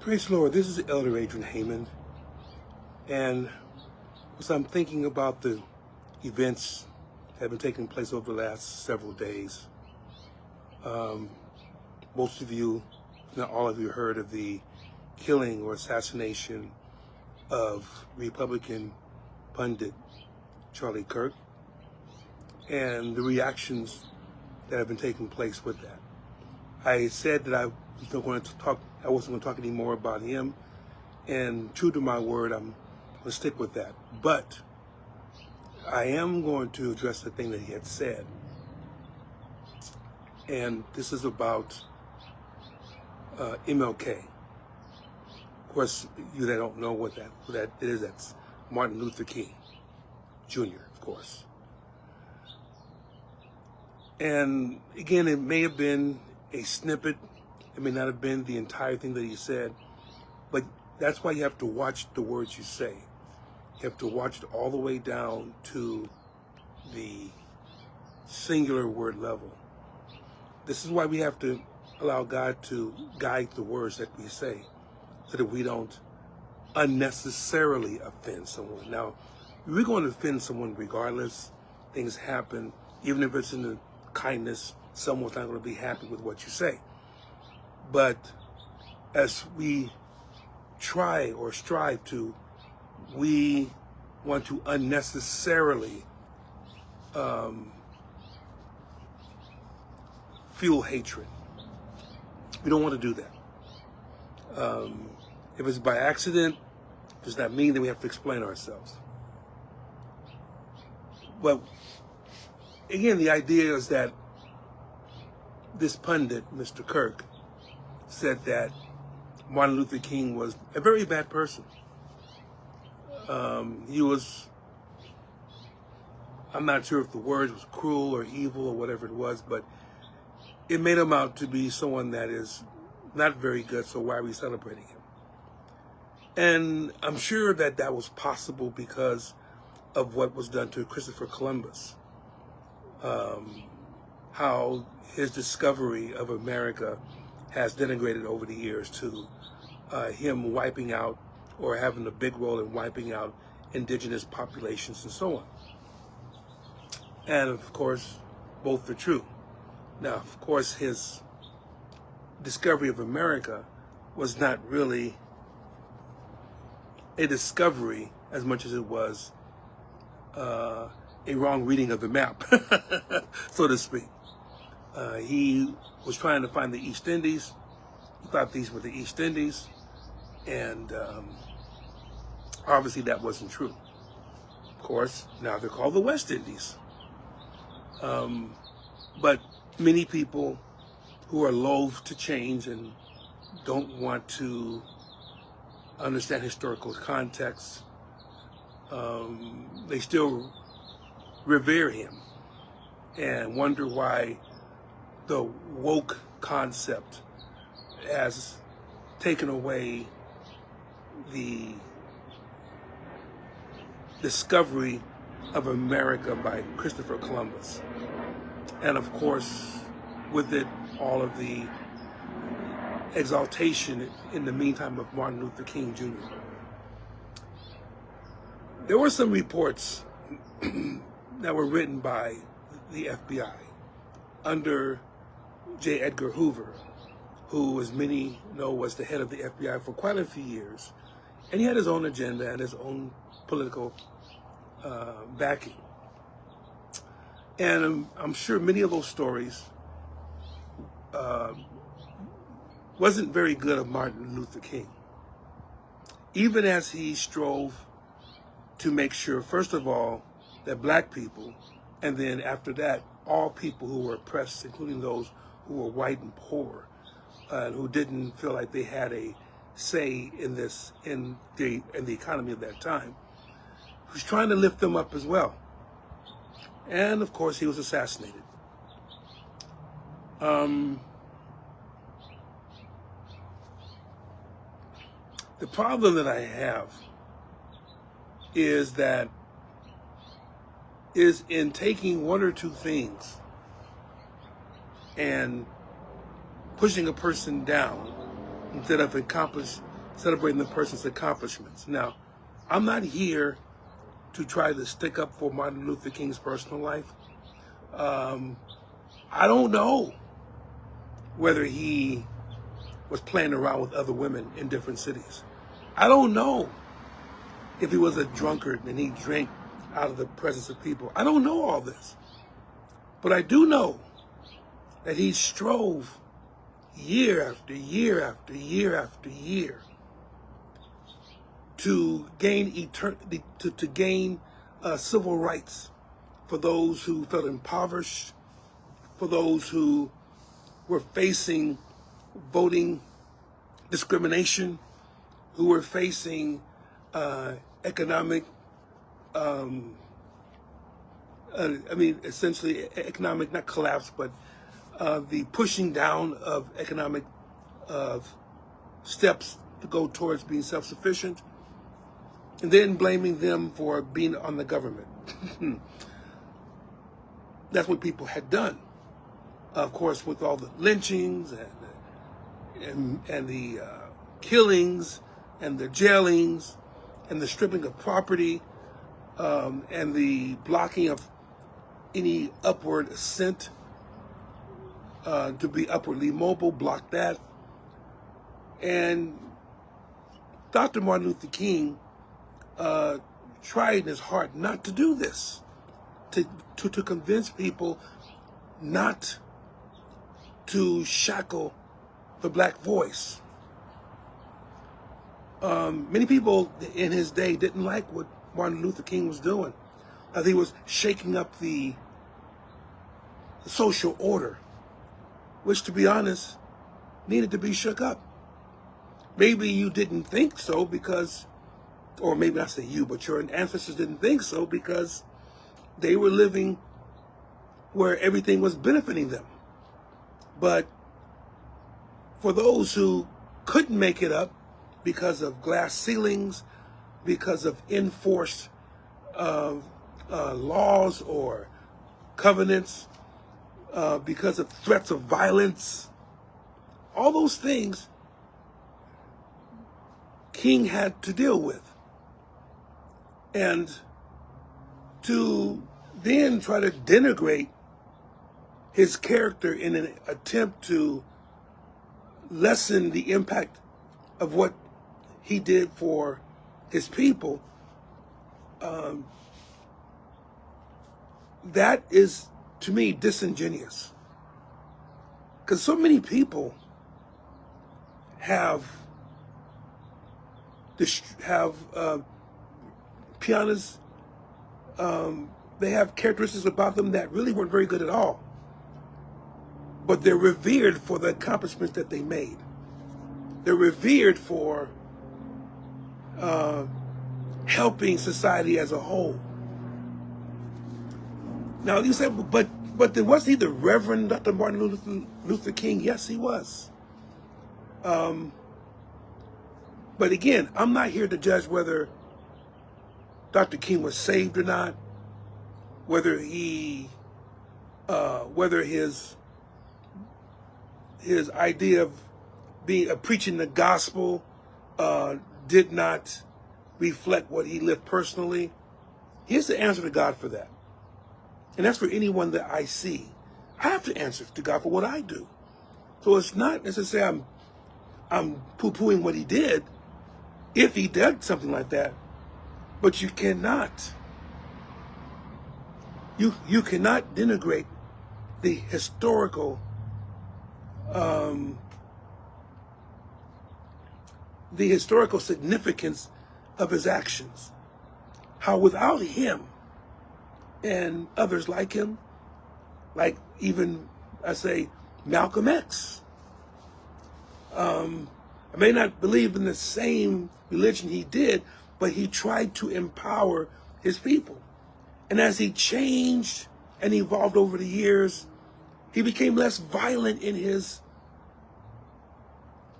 Praise the Lord. This is Elder Adrian Heyman, and as I'm thinking about the events that have been taking place over the last several days, most of you, if not all of you, heard of the killing or assassination of Republican pundit Charlie Kirk and the reactions that have been taking place with that. I said that I wasn't going to talk anymore about him, and true to my word, I'm going to stick with that. But I am going to address the thing that he had said, and this is about MLK. Of course, you that don't know what that is, that's Martin Luther King Jr., of course. And again, it may have been a snippet. It may not have been the entire thing that he said, but that's why you have to watch the words you say. You have to watch it all the way down to the singular word level. This is why we have to allow God to guide the words that we say so that we don't unnecessarily offend someone. Now, we're going to offend someone regardless. Things happen. Even if it's in the kindness, someone's not going to be happy with what you say. But as we try or strive to, we want to unnecessarily fuel hatred. We don't want to do that. If it's by accident, does that mean that we have to explain ourselves? Well, again, the idea is that this pundit, Mr. Kirk, said that Martin Luther King was a very bad person. He was, I'm not sure if the word was cruel or evil or whatever it was, but it made him out to be someone that is not very good, so why are we celebrating him? And I'm sure that that was possible because of what was done to Christopher Columbus. How his discovery of America has denigrated over the years to him wiping out or having a big role in wiping out indigenous populations and so on. And of course, both are true. Now, of course, his discovery of America was not really a discovery as much as it was a wrong reading of the map, so to speak. He was trying to find the East Indies. He thought these were the East Indies, and obviously that wasn't true. Of course, now they're called the West Indies. But many people who are loath to change and don't want to understand historical context, they still revere him and wonder why the woke concept has taken away the discovery of America by Christopher Columbus. And of course, with it, all of the exaltation in the meantime of Martin Luther King Jr. There were some reports that were written by the FBI under J. Edgar Hoover, who, as many know, was the head of the FBI for quite a few years. And he had his own agenda and his own political backing. And I'm sure many of those stories wasn't very good of Martin Luther King. Even as he strove to make sure, first of all, that black people, and then after that, all people who were oppressed, including those who were white and poor, and who didn't feel like they had a say in this, in the economy of that time, he was trying to lift them up as well. And of course, he was assassinated. The problem that I have is in taking one or two things and pushing a person down instead of celebrating the person's accomplishments. Now, I'm not here to try to stick up for Martin Luther King's personal life. I don't know whether he was playing around with other women in different cities. I don't know if he was a drunkard and he drank out of the presence of people. I don't know all this. But I do know that he strove year after year after year after year to gain to gain civil rights for those who felt impoverished, for those who were facing voting discrimination, who were facing economic, essentially economic, not collapse, but the pushing down of economic steps to go towards being self-sufficient, and then blaming them for being on the government. That's what people had done. Of course, with all the lynchings and the killings and the jailings and the stripping of property and the blocking of any upward ascent to be upwardly mobile, block that. And Dr. Martin Luther King tried in his heart not to do this, to convince people not to shackle the black voice. Many people in his day didn't like what Martin Luther King was doing. He was shaking up the social order, which, to be honest, needed to be shook up. Maybe you didn't think so because, or maybe not say you, but your ancestors didn't think so because they were living where everything was benefiting them. But for those who couldn't make it up because of glass ceilings, because of enforced laws or covenants, because of threats of violence, all those things King had to deal with. And to then try to denigrate his character in an attempt to lessen the impact of what he did for his people, that is, to me, disingenuous. Because so many people have pianists, they have characteristics about them that really weren't very good at all. But they're revered for the accomplishments that they made. They're revered for helping society as a whole. Now you say, but then was he the Reverend Dr. Martin Luther King? Yes, he was. But again, I'm not here to judge whether Dr. King was saved or not, whether his idea of preaching the gospel did not reflect what he lived personally. Here's the answer to God for that. And that's for anyone that I see. I have to answer to God for what I do. So it's not necessarily I'm poo-pooing what he did, if he did something like that. But you cannot denigrate the historical significance of his actions. How without him and others like him, like even, I say, Malcolm X, I may not believe in the same religion he did, but he tried to empower his people. And as he changed and evolved over the years, he became less violent in his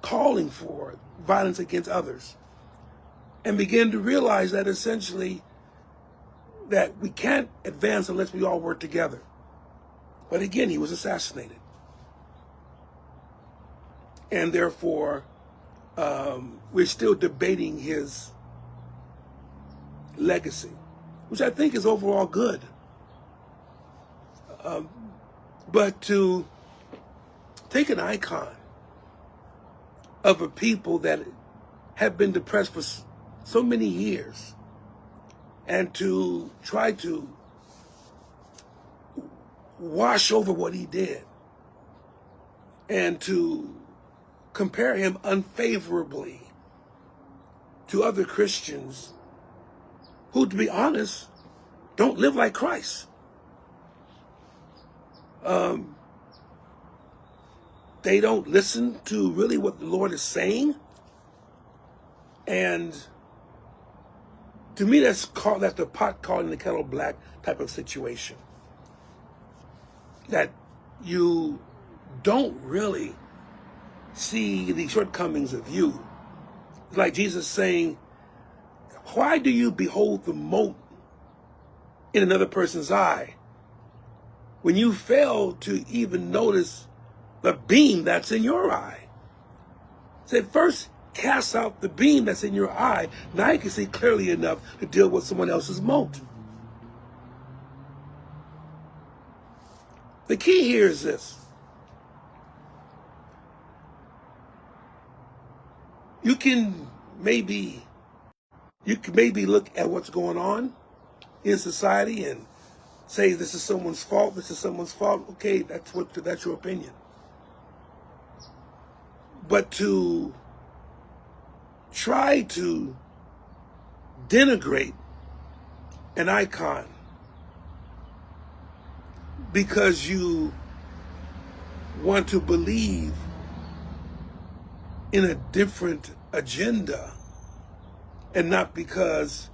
calling for violence against others, and began to realize that essentially that we can't advance unless we all work together. But again, he was assassinated. And therefore, we're still debating his legacy, which I think is overall good. But to take an icon of a people that have been depressed for so many years and to try to wash over what he did and to compare him unfavorably to other Christians who, to be honest, don't live like Christ. They don't listen to really what the Lord is saying. And to me, that's the pot calling the kettle black type of situation. That you don't really see the shortcomings of you. It's like Jesus saying, why do you behold the mote in another person's eye when you fail to even notice the beam that's in your eye? Say, first cast out the beam that's in your eye. Now you can see clearly enough to deal with someone else's mote. The key here is this. You can maybe look at what's going on in society and say this is someone's fault, this is someone's fault. Okay, that's your opinion. But to try to denigrate an icon because you want to believe in a different agenda and not because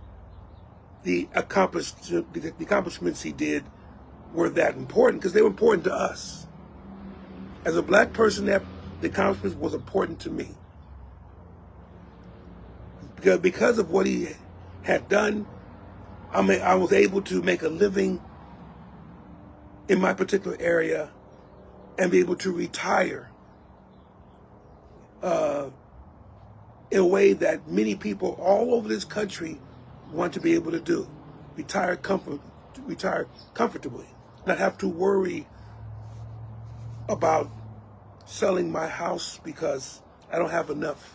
the accomplishments he did were that important, because they were important to us. As a black person, the accomplishments was important to me. Because of what he had done, I was able to make a living in my particular area and be able to retire in a way that many people all over this country want to be able to do. Retire comfortably, not have to worry about selling my house because I don't have enough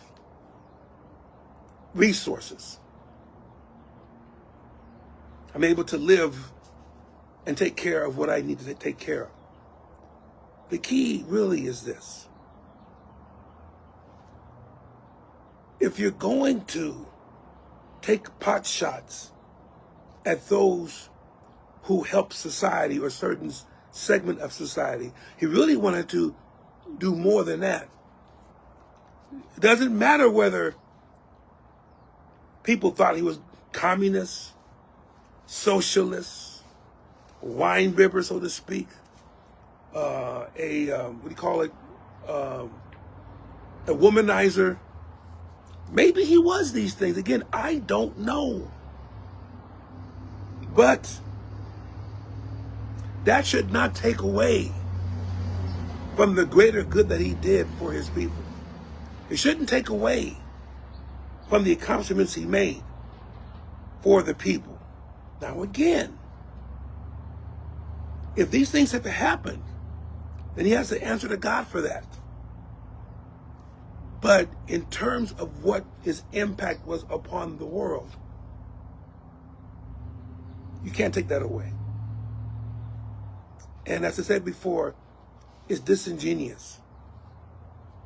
resources. I'm able to live and take care of what I need to take care of. The key really is this. If you're going to take pot shots at those who help society or a certain segment of society, he really wanted to do more than that. It doesn't matter whether people thought he was communist, socialist, wine bibber, so to speak, a womanizer. Maybe he was these things. Again, I don't know. But that should not take away from the greater good that he did for his people. It shouldn't take away from the accomplishments he made for the people. Now again, if these things have to happen, then he has to answer to God for that. But in terms of what his impact was upon the world, you can't take that away. And as I said before, it's disingenuous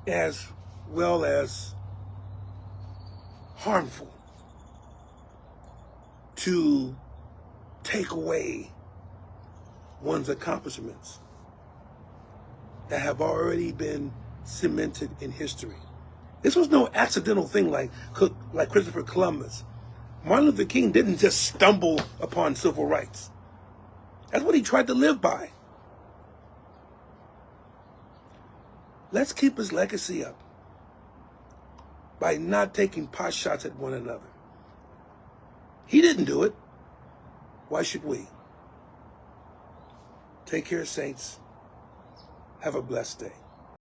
as well as harmful to take away one's accomplishments that have already been cemented in history. This was no accidental thing like Christopher Columbus. Martin Luther King didn't just stumble upon civil rights. That's what he tried to live by. Let's keep his legacy up by not taking pot shots at one another. He didn't do it. Why should we? Take care, saints. Have a blessed day.